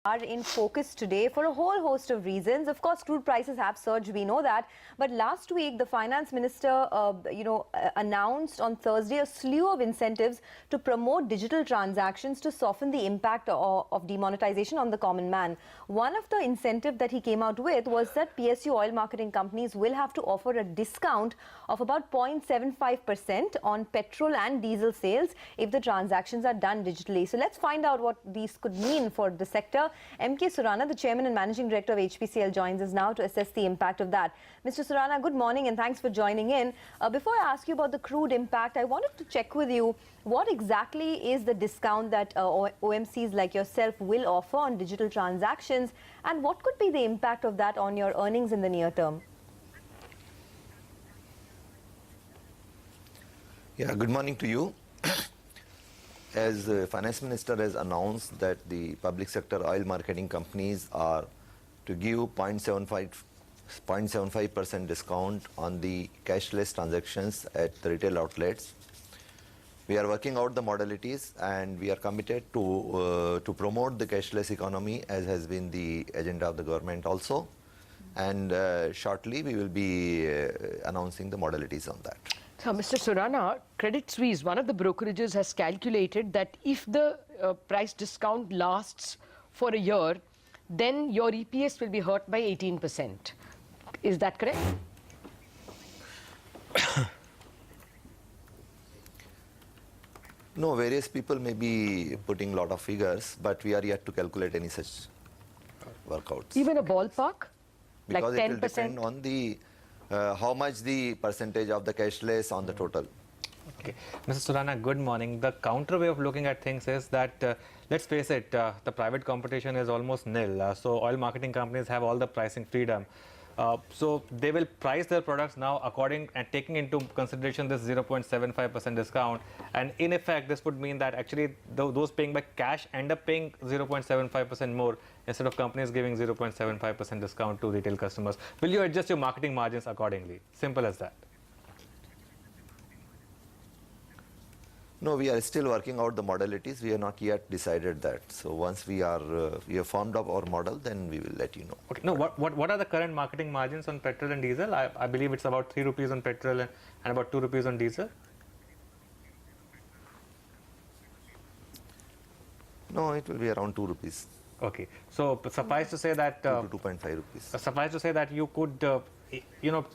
are in focus today for a whole host of reasons. Of course, crude prices have surged, we know that. But last week, the finance minister, announced on Thursday a slew of incentives to promote digital transactions to soften the impact of demonetization on the common man. One of the incentives that he came out with was that PSU oil marketing companies will have to offer a discount of about 0.75% on petrol and diesel sales if the transactions are done digitally. So let's find out what these could mean for the sector. MK Surana, the Chairman and Managing Director of HPCL, joins us now to assess the impact of that. Mr. Surana, good morning and thanks for joining in. Before I ask you about the crude impact, I wanted to check with you what exactly is the discount that OMCs like yourself will offer on digital transactions, and what could be the impact of that on your earnings in the near term? Yeah, good morning to you. As the Finance Minister has announced that the public sector oil marketing companies are to give 0.75% discount on the cashless transactions at the retail outlets. We are working out the modalities and we are committed to promote the cashless economy, as has been the agenda of the government also. And shortly we will be announcing the modalities on that. So, Mr. Surana, Credit Suisse, one of the brokerages, has calculated that if the price discount lasts for a year, then your EPS will be hurt by 18%. Is that correct? No, various people may be putting a lot of figures, but we are yet to calculate any such workouts. Even a ballpark? Because like 10%? It will depend on the how much the percentage of the cashless on the total. Okay. Mr. Surana, good morning. The counter way of looking at things is that, let's face it, the private competition is almost nil. So oil marketing companies have all the pricing freedom. So they will price their products now according and taking into consideration this 0.75% discount. And in effect, this would mean that actually those paying by cash end up paying 0.75% more instead of companies giving 0.75% discount to retail customers. Will you adjust your marketing margins accordingly? Simple as that. No, we are still working out the modalities. We have not yet decided that. So once we have formed up our model, then we will let you know. Okay. No, what are the current marketing margins on petrol and diesel? I believe it's about 3 rupees on petrol and about 2 rupees on diesel. No, it will be around 2 rupees. Okay. So suffice to say that 2 to 2.5 rupees. Suffice to say that you could,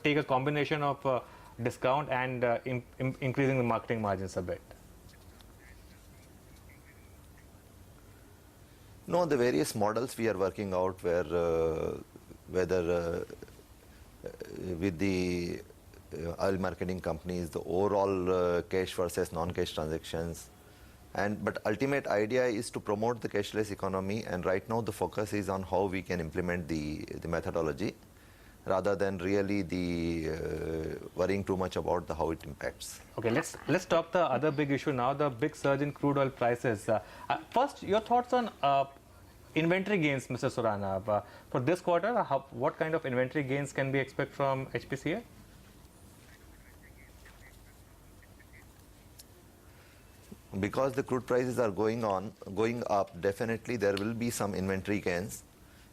take a combination of discount and increasing the marketing margins a bit. No, the various models we are working out whether with the oil marketing companies, the overall cash versus non-cash transactions. But ultimate idea is to promote the cashless economy, and right now the focus is on how we can implement the methodology rather than really worrying too much about how it impacts. Okay, let's talk the other big issue now, the big surge in crude oil prices. First, your thoughts on inventory gains, Mr. Surana. For this quarter, what kind of inventory gains can we expect from HPCL? Because the crude prices are going up, definitely there will be some inventory gains.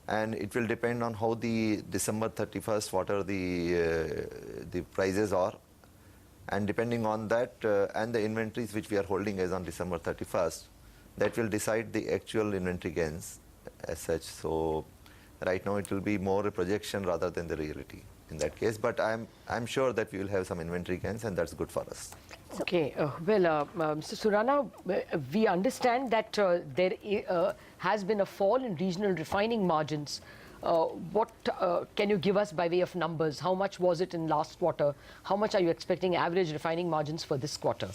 And it will depend on how the December 31st, what are the prices are. And depending on that and the inventories which we are holding as on December 31st, that will decide the actual inventory gains as such. So right now it will be more a projection rather than the reality in that case. But I'm sure that we will have some inventory gains, and that's good for us. Okay, Mr. Surana, we understand that there has been a fall in regional refining margins. What can you give us by way of numbers? How much was it in last quarter? How much are you expecting average refining margins for this quarter?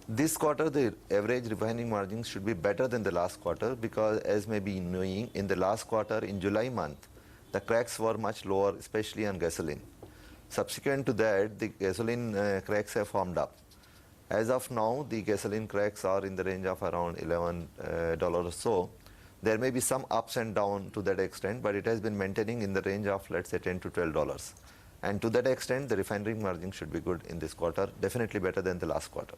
This quarter, the average refining margins should be better than the last quarter because, as may be knowing, in the last quarter, in July month, the cracks were much lower, especially on gasoline. Subsequent to that, the gasoline cracks have formed up. As of now, the gasoline cracks are in the range of around $11 or so. There may be some ups and downs to that extent, but it has been maintaining in the range of, let's say, $10 to $12. And to that extent, the refinery margin should be good in this quarter, definitely better than the last quarter.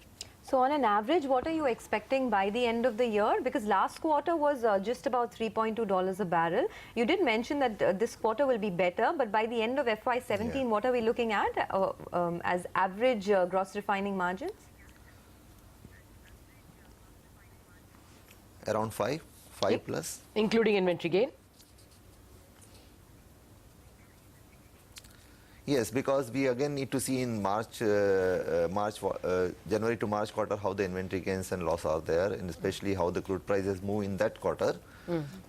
So on an average, what are you expecting by the end of the year? Because last quarter was just about $3.2 a barrel. You did mention that this quarter will be better, but by the end of FY17, Yeah. what are we looking at as average gross refining margins? Around 5 Yep. plus. Including inventory gain? Yes, because we again need to see in January to March quarter how the inventory gains and loss are there, and especially how the crude prices move in that quarter.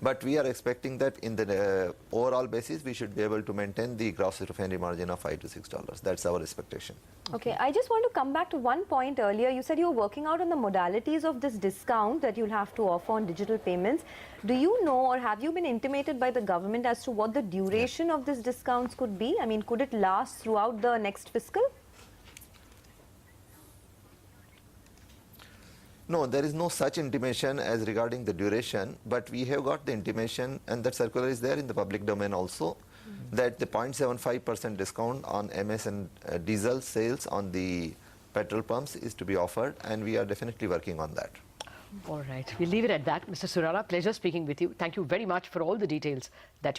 But we are expecting that in the overall basis, we should be able to maintain the gross refinery margin of $5 to $6. That's our expectation. Okay, I just want to come back to one point earlier. You said you were working out on the modalities of this discount that you'll have to offer on digital payments. Do you know, or have you been intimated by the government as to what the duration of these discounts could be? I mean, could it last throughout the next fiscal? No, there is no such intimation as regarding the duration, but we have got the intimation, and that circular is there in the public domain also, that the 0.75% discount on MS and diesel sales on the petrol pumps is to be offered, and we are definitely working on that. All right. We'll leave it at that. Mr. Surana, pleasure speaking with you. Thank you very much for all the details that you